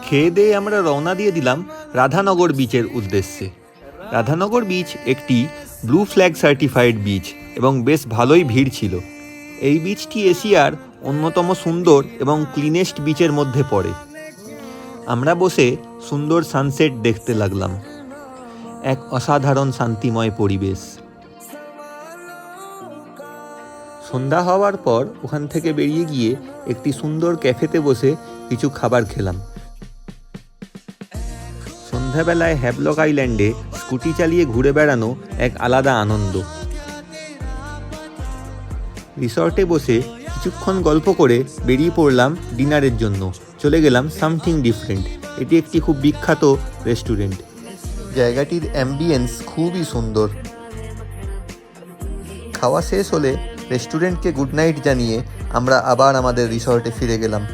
খেয়ে দিয়ে আমরা রওনা দিয়ে দিলাম রাধানগর বিচের উদ্দেশ্যে। রাধানগর বিচ একটি ব্লু ফ্ল্যাগ সার্টিফাইড বিচ এবং বেশ ভালোই ভিড় ছিল। এই বিচটি এশিয়ার অন্যতম সুন্দর এবং ক্লিনেস্ট বিচের মধ্যে পড়ে। আমরা বসে সুন্দর সানসেট দেখতে লাগলাম। এক অসাধারণ শান্তিময় পরিবেশ। সন্ধ্যা হওয়ার পর ওখান থেকে বেরিয়ে গিয়ে একটি সুন্দর ক্যাফেতে বসে কিছু খাবার খেলাম। সন্ধ্যাবেলায় হ্যাভলক আইল্যান্ডে স্কুটি চালিয়ে ঘুরে বেড়ানো এক আলাদা আনন্দ। রিসর্টে বসে কিছুক্ষণ গল্প করে বেরিয়ে পড়লাম ডিনারের জন্য। চলে গেলাম সামথিং ডিফারেন্ট। এটি একটি খুব বিখ্যাত রেস্টুরেন্ট। জায়গাটির অ্যাম্বিয়েন্স খুবই সুন্দর। খাওয়া শেষ হলে রেস্টুরেন্টকে গুড নাইট জানিয়ে আমরা আবার আমাদের রিসর্টে ফিরে গেলাম।